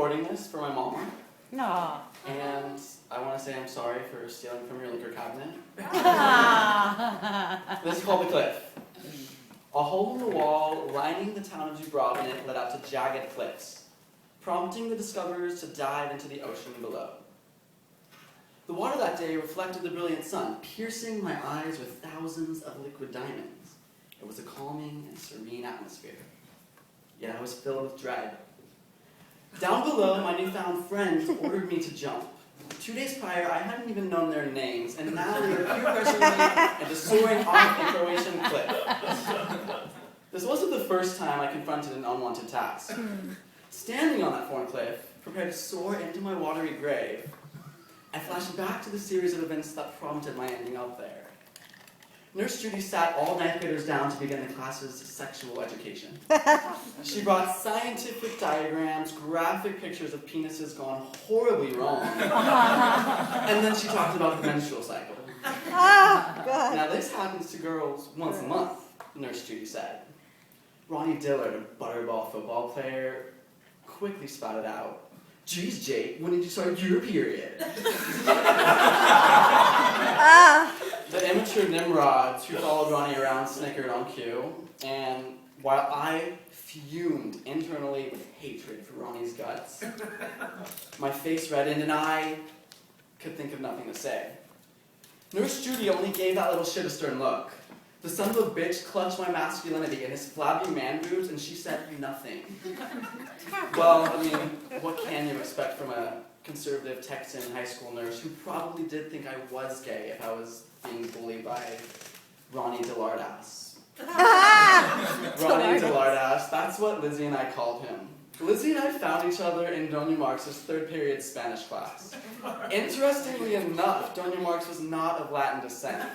recording this for my mama. No. And I want to say I'm sorry for stealing from your liquor cabinet. This is called The Cliff. A hole in the wall lining the town of Dubrovnik led out to jagged cliffs, prompting the discoverers to dive into the ocean below. The water that day reflected the brilliant sun, piercing my eyes with thousands of liquid diamonds. It was a calming and serene atmosphere. Yet I was filled with dread. Down below, my newfound friends ordered me to jump. 2 days prior, I hadn't even known their names, and now they were peer pressuring me into soaring off a Croatian cliff. This wasn't the first time I confronted an unwanted task. Standing on that foreign cliff, prepared to soar into my watery grave, I flashed back to the series of events that prompted my ending up there. Nurse Judy sat all ninth graders down to begin the class's sexual education. She brought scientific diagrams, graphic pictures of penises gone horribly wrong, and then she talked about the menstrual cycle. Now this happens to girls once a month, Nurse Judy said. Ronnie Dillard, a butterball football player, quickly spouted out, "Geez, Jake, when did you start your period?" The immature Nimrods who followed Ronnie around snickered on cue, and while I fumed internally with hatred for Ronnie's guts, my face reddened and I could think of nothing to say. Nurse Judy only gave that little shit a stern look. The son of a bitch clutched my masculinity in his flabby man boobs, and she said nothing. Well, I mean, what can you expect from a conservative Texan high school nurse who probably did think I was gay if I was being bullied by Ronnie Dillardass. Ronnie Dillardass, that's what Lizzie and I called him. Lizzie and I found each other in Doña Marx's third period Spanish class. Interestingly enough, Doña Marx was not of Latin descent.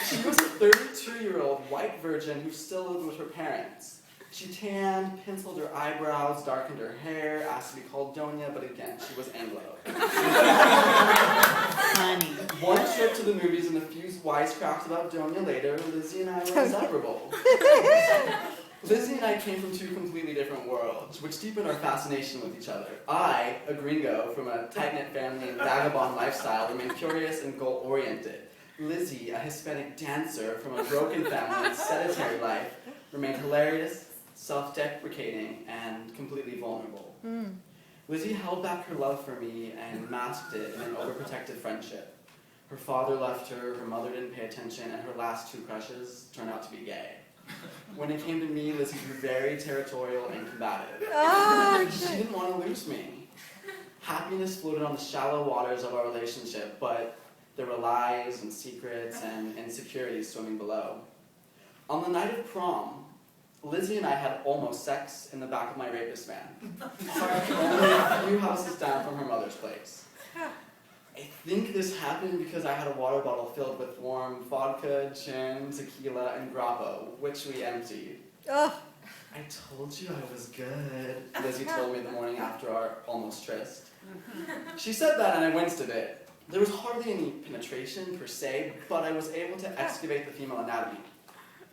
She was a 32-year-old white virgin who still lived with her parents. She tanned, penciled her eyebrows, darkened her hair, asked to be called Doña, but again, she was Anglo. Funny. One trip to the movies and a few wisecracks about Doña later, Lizzie and I were inseparable. Lizzie and I came from two completely different worlds, which deepened our fascination with each other. I, a gringo from a tight-knit family and vagabond lifestyle, remained curious and goal-oriented. Lizzie, a Hispanic dancer from a broken family and sedentary life, remained hilarious, self-deprecating, and completely vulnerable. Lizzie held back her love for me and masked it in an overprotective friendship. Her father left her, her mother didn't pay attention, and her last two crushes turned out to be gay. When it came to me, Lizzie grew very territorial and combative. She didn't want to lose me. Happiness floated on the shallow waters of our relationship, but there were lies and secrets and insecurities swimming below. On the night of prom, Lizzie and I had almost sex in the back of my rapist van, parked only a few houses down from her mother's place. I think this happened because I had a water bottle filled with warm vodka, gin, tequila, and grappa, which we emptied. I told you I was good, Lizzie told me the morning after our almost tryst. She said that and I winced a bit. There was hardly any penetration per se, but I was able to excavate the female anatomy.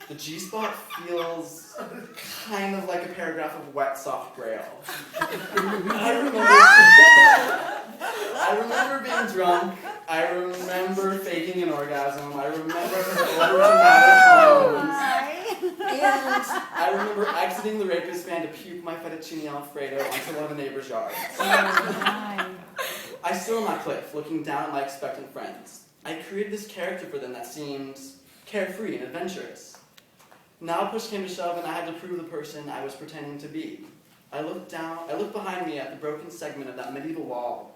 The G-spot feels kind of like a paragraph of wet, soft braille. I remember being drunk. I remember faking an orgasm. I remember overdramatic moans. And I remember exiting the rapist van to puke my fettuccine alfredo onto one of the neighbor's yards. I stood on that cliff, looking down at my expectant friends. I created this character for them that seemed carefree and adventurous. Now push came to shove and I had to prove the person I was pretending to be. I looked behind me at the broken segment of that medieval wall.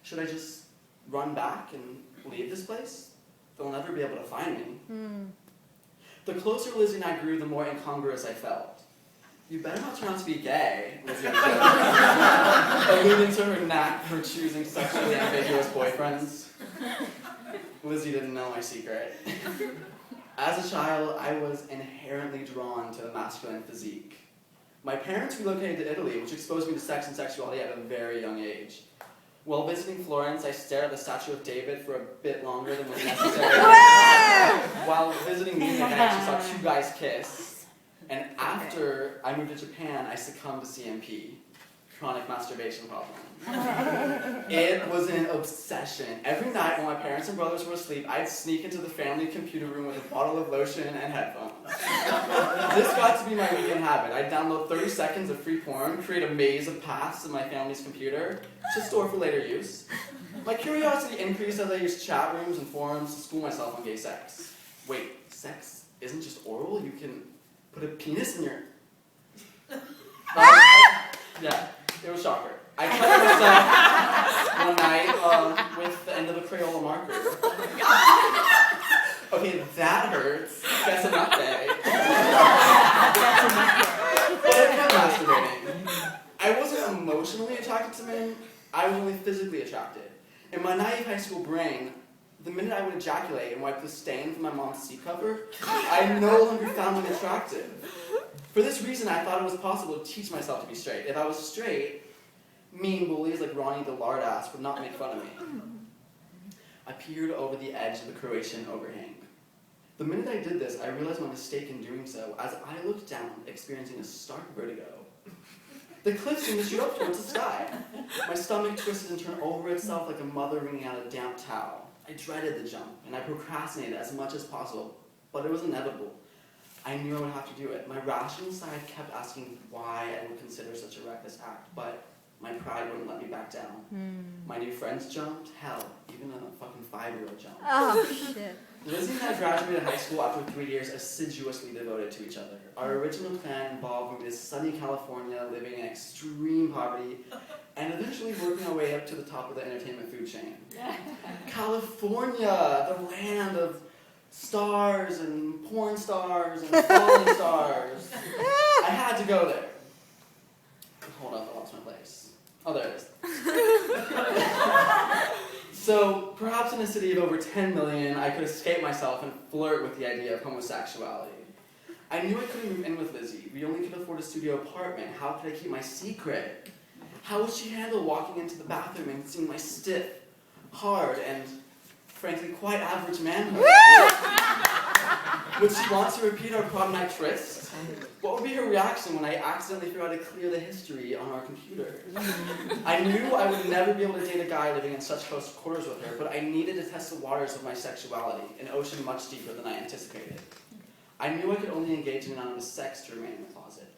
Should I just run back and leave this place? They'll never be able to find me. The closer Lizzie and I grew, the more incongruous I felt. You better not turn out to be gay, Lizzie said, alluding to her knack for choosing sexually ambiguous boyfriends. Lizzie didn't know my secret. As a child, I was inherently drawn to the masculine physique. My parents relocated to Italy, which exposed me to sex and sexuality at a very young age. While visiting Florence, I stared at the statue of David for a bit longer than was necessary. While visiting Munich, I actually saw two guys kiss. And after I moved to Japan, I succumbed to CMP. chronic masturbation problem. It was an obsession. Every night when my parents and brothers were asleep, I'd sneak into the family computer room with a bottle of lotion and headphones. This got to be my weekend habit. I'd download 30 seconds of free porn, create a maze of paths in my family's computer to store for later use. My curiosity increased as I used chat rooms and forums to school myself on gay sex. Wait, sex isn't just oral? You can put a penis in your... Yeah, it was a shocker. I cut myself one night with the end of a Crayola marker. Okay, that hurts. Guess I'm not gay. But I kept masturbating. I wasn't emotionally attracted to men. I was only physically attracted. In my naive high school brain, the minute I would ejaculate and wipe the stain from my mom's seat cover, I no longer found them attractive. For this reason, I thought it was possible to teach myself to be straight. If I was straight, mean bullies like Ronnie the Lardass would not make fun of me. I peered over the edge of the Croatian overhang. The minute I did this, I realized my mistake in doing so as I looked down, experiencing a stark vertigo. The cliff seemed to shoot up towards the sky. My stomach twisted and turned over itself like a mother wringing out a damp towel. I dreaded the jump, and I procrastinated as much as possible, but it was inevitable. I knew I would have to do it. My rational side kept asking why I would consider such a reckless act, but my pride wouldn't let me back down. My new friends jumped. Hell, even a fucking 5-year-old jumped. Oh, shit. Lizzie and I graduated high school after 3 years assiduously devoted to each other. Our original plan involved moving to sunny California, living in extreme poverty, and eventually working our way up to the top of the entertainment food chain. California, the land of stars and porn stars and falling stars. I had to go there. Hold up, I lost my place. Oh, there it is. So, perhaps in a city of over 10 million, I could escape myself and flirt with the idea of homosexuality. I knew I couldn't move in with Lizzie. We only could afford a studio apartment. How could I keep my secret? How would she handle walking into the bathroom and seeing my stiff, hard, and frankly quite average manhood? Would she want to repeat our prom night tryst? What would be her reaction when I accidentally forgot to clear the history on our computer? I knew I would never be able to date a guy living in such close quarters with her, but I needed to test the waters of my sexuality, an ocean much deeper than I anticipated. I knew I could only engage in anonymous sex to remain in the closet.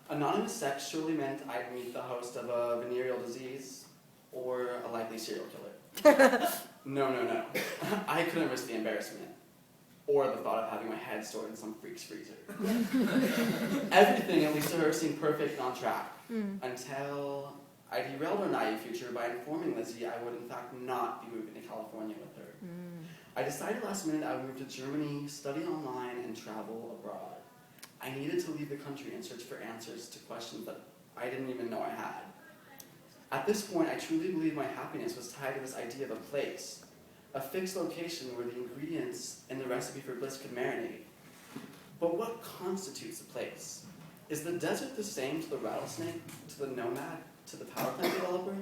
Anonymous sex surely meant I'd meet the host of a venereal disease or a likely serial killer. No. I couldn't risk the embarrassment. Or the thought of having my head stored in some freak's freezer. Everything, at least to her, seemed perfect and on track. Until I derailed our naive future by informing Lizzie I would in fact not be moving to California with her. I decided last minute I would move to Germany, study online, and travel abroad. I needed to leave the country and search for answers to questions that I didn't even know I had. At this point, I truly believed my happiness was tied to this idea of a place. A fixed location where the ingredients in the recipe for bliss could marinate. But what constitutes a place? Is the desert the same to the rattlesnake, to the nomad, to the power plant developer?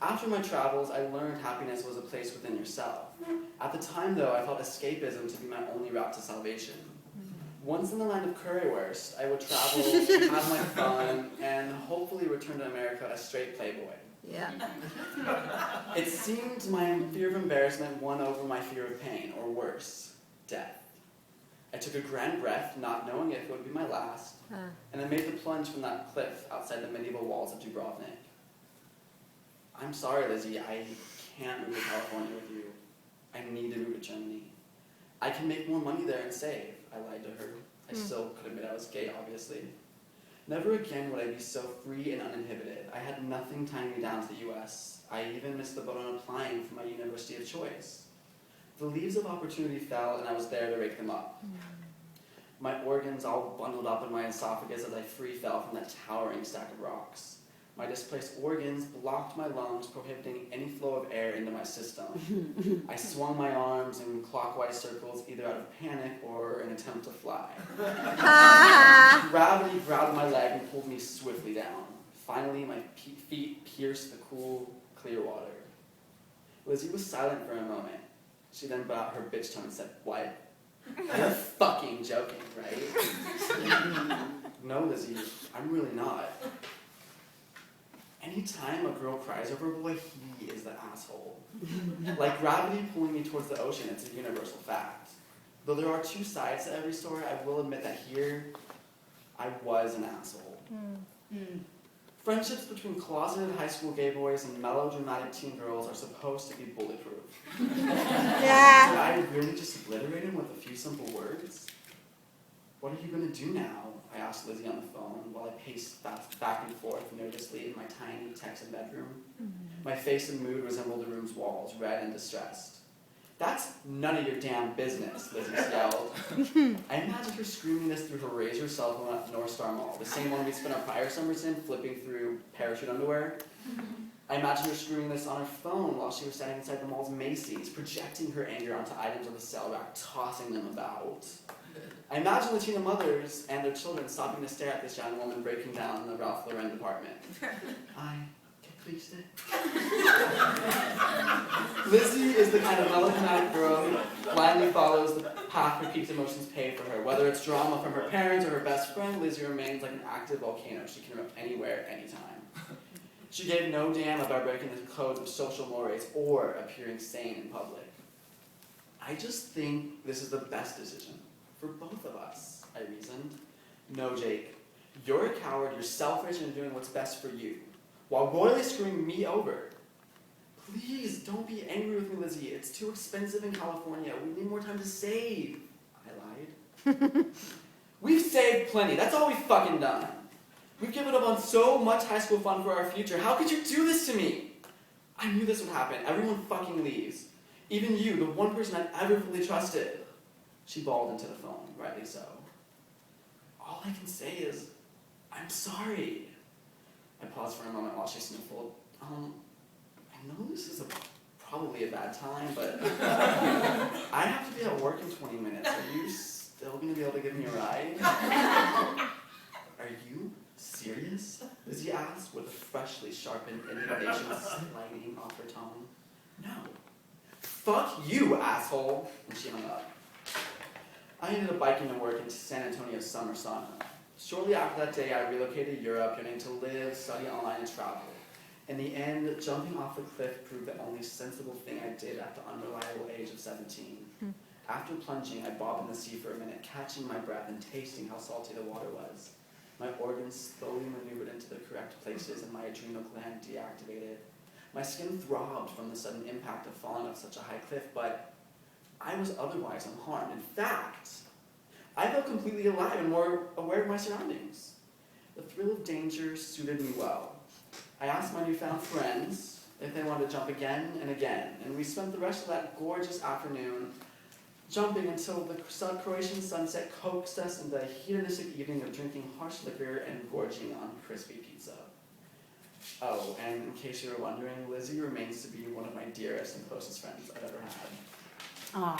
After my travels, I learned happiness was a place within yourself. At the time, though, I felt escapism to be my only route to salvation. Once in the land of currywurst, I would travel, have my fun, and hopefully return to America a straight playboy. Yeah. It seemed my fear of embarrassment won over my fear of pain, or worse, death. I took a grand breath, not knowing if it would be my last, and I made the plunge from that cliff outside the medieval walls of Dubrovnik. I'm sorry, Lizzie, I can't move to California with you. I need to move to Germany. I can make more money there and save. I lied to her. I still could admit I was gay, obviously. Never again would I be so free and uninhibited. I had nothing tying me down to the U.S. I even missed the boat on applying for my university of choice. The leaves of opportunity fell, and I was there to rake them up. My organs all bundled up in my esophagus as I free fell from that towering stack of rocks. My displaced organs blocked my lungs, prohibiting any flow of air into my system. I swung my arms in clockwise circles, either out of panic or an attempt to fly. Gravity grabbed my leg and pulled me swiftly down. Finally, my feet pierced the cool, clear water. Lizzie was silent for a moment. She then brought out her bitch tongue and said, "What? You're fucking joking, right?" "No, Lizzie, I'm really not." anytime a girl cries over a boy, he is the asshole. Like gravity pulling me towards the ocean, it's a universal fact. Though there are two sides to every story, I will admit that here, I was an asshole. Friendships between closeted high school gay boys and melodramatic teen girls are supposed to be bulletproof. Yeah. Did I really just obliterate him with a few simple words? What are you going to do now? I asked Lizzie on the phone while I paced back and forth nervously in my tiny Texan bedroom. My face and mood resembled the room's walls, red and distressed. That's none of your damn business, Lizzie yelled. I imagined her screaming this through her Razor cell phone at North Star Mall, the same one we spent our prior summers in, flipping through parachute underwear. I imagined her screaming this on her phone while she was standing inside the mall's Macy's, projecting her anger onto items on the sale rack, tossing them about. I imagine Latina mothers and their children stopping to stare at this young woman breaking down in the Ralph Lauren department. Please stay. Lizzie is the kind of melodramatic girl who blindly follows the path her peak emotions pave for her. Whether it's drama from her parents or her best friend, Lizzie remains like an active volcano. She can erupt anywhere, anytime. She gave no damn about breaking the codes of social mores or appearing sane in public. I just think this is the best decision for both of us, I reasoned. No, Jake. You're a coward, you're selfish, and doing what's best for you, while royally screwing me over. Please, don't be angry with me, Lizzie. It's too expensive in California. We need more time to save. I lied. We've saved plenty. That's all we've fucking done. We've given up on so much high school fun for our future. How could you do this to me? I knew this would happen. Everyone fucking leaves. Even you, the one person I've ever fully trusted. She bawled into the phone, rightly so. All I can say is, I'm sorry. I paused for a moment while she sniffled. I know this is probably a bad time, but I have to be at work in 20 minutes. Are you still going to be able to give me a ride? Are you serious? Lizzie asked with a freshly sharpened indignation sliding off her tongue. No. Fuck you, asshole. And she hung up. I ended up biking to work in San Antonio's summer sauna. Shortly after that day, I relocated to Europe, yearning to live, study online, and travel. In the end, jumping off the cliff proved the only sensible thing I did at the unreliable age of 17. After plunging, I bobbed in the sea for a minute, catching my breath and tasting how salty the water was. My organs slowly maneuvered into the correct places and my adrenal gland deactivated. My skin throbbed from the sudden impact of falling off such a high cliff, but I was otherwise unharmed. In fact, I felt completely alive and more aware of my surroundings. The thrill of danger suited me well. I asked my newfound friends if they wanted to jump again and again, and we spent the rest of that gorgeous afternoon jumping until the Croatian sunset coaxed us into a hedonistic evening of drinking harsh liquor and gorging on crispy pizza. Oh, and in case you were wondering, Lizzie remains to be one of my dearest and closest friends I've ever had. Aww.